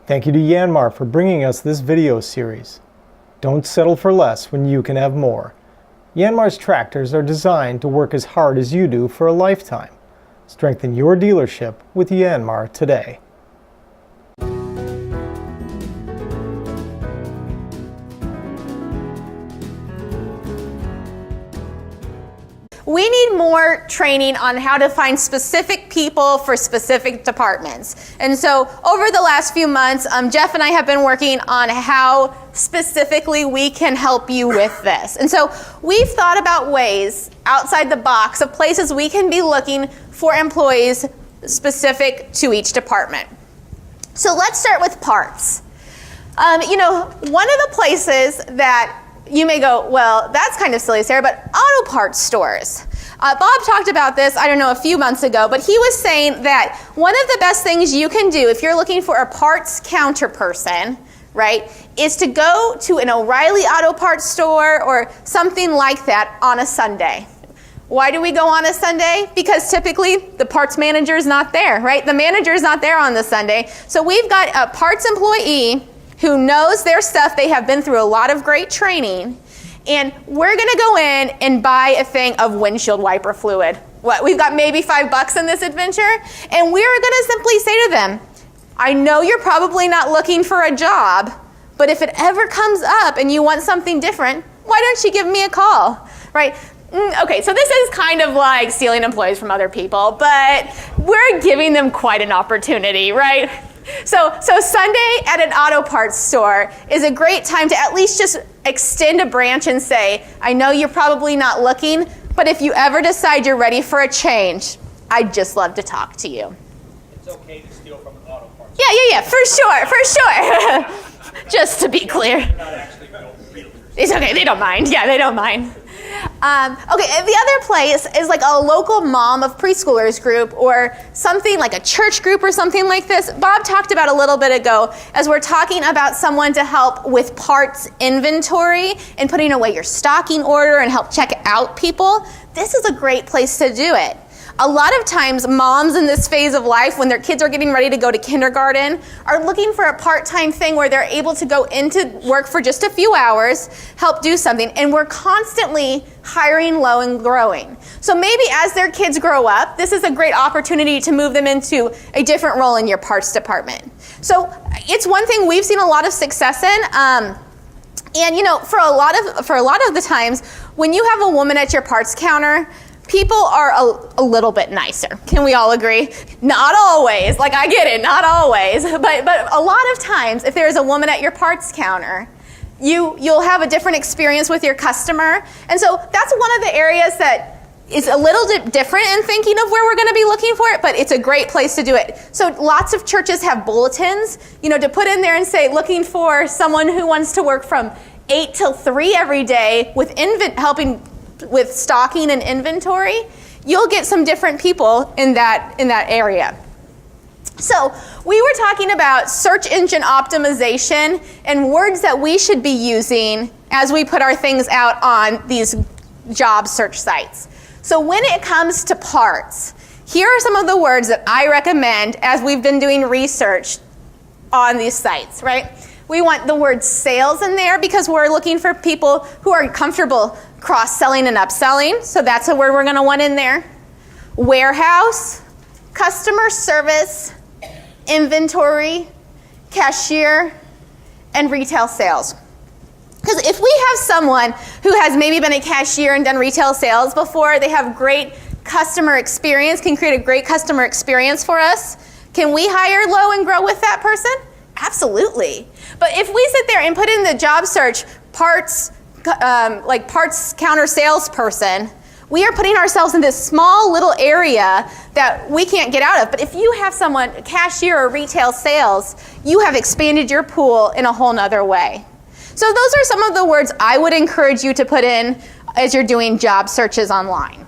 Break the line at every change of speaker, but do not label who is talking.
Thank you to Yanmar for bringing us this video series. Don't settle for less when you can have more. Yanmar's tractors are designed to work as hard as you do for a lifetime. Strengthen your dealership with Yanmar today.
We need more training on how to find specific people for specific departments. And so over the last few months, Jeff and I have been working on how specifically we can help you with this. And so we've thought about ways outside the box of places we can be looking for employees specific to each department. So let's start with parts. One of the places that you may go, well, that's kind of silly, Sarah, but auto parts stores. Bob talked about this, I don't know, a few months ago, but he was saying that one of the best things you can do if you're looking for a parts counter person, right, is to go to an O'Reilly auto parts store or something like that on a Sunday. Why do we go on a Sunday? Because typically the parts manager is not there, right? The manager is not there on the Sunday. So we've got a parts employee who knows their stuff. They have been through a lot of great training, and we're going to go in and buy a thing of windshield wiper fluid. We've got maybe $5 in this adventure, and we're going to simply say to them, I know you're probably not looking for a job, but if it ever comes up and you want something different, why don't you give me a call, right? Okay, so this is kind of like stealing employees from other people, but we're giving them quite an opportunity, right? So Sunday at an auto parts store is a great time to at least just extend a branch and say, I know you're probably not looking, but if you ever decide you're ready for a change, I'd just love to talk to you.
It's okay to steal from an auto parts.
Yeah, for sure. Just to be clear.
They're not actually real realtors.
It's okay, they don't mind. Yeah, they don't mind. Okay, the other place is like a local mom of preschoolers group or something like a church group or something like this. Bob talked about a little bit ago as we're talking about someone to help with parts inventory and putting away your stocking order and help check out people. This is a great place to do it. A lot of times, moms in this phase of life, when their kids are getting ready to go to kindergarten, are looking for a part-time thing where they're able to go into work for just a few hours, help do something, and we're constantly hiring low and growing. So maybe as their kids grow up, this is a great opportunity to move them into a different role in your parts department. So it's one thing we've seen a lot of success in. For a lot of the times, when you have a woman at your parts counter, people are a little bit nicer. Can we all agree? Not always. Like, I get it, not always. But a lot of times, if there's a woman at your parts counter, you'll have a different experience with your customer. And so that's one of the areas that is a little bit different in thinking of where we're going to be looking for it, but it's a great place to do it. So lots of churches have bulletins, to put in there and say, looking for someone who wants to work from 8 till 3 every day with helping with stocking and inventory. You'll get some different people in that area. So we were talking about search engine optimization and words that we should be using as we put our things out on these job search sites. So when it comes to parts, here are some of the words that I recommend as we've been doing research on these sites, right? We want the word sales in there because we're looking for people who are comfortable cross-selling and upselling. So that's a word we're going to want in there. Warehouse, customer service, inventory, cashier, and retail sales. Because if we have someone who has maybe been a cashier and done retail sales before, they have great customer experience, can create a great customer experience for us, can we hire low and grow with that person? Absolutely. But if we sit there and put in the job search parts counter salesperson, we are putting ourselves in this small little area that we can't get out of. But if you have someone, cashier or retail sales, you have expanded your pool in a whole nother way. So those are some of the words I would encourage you to put in as you're doing job searches online.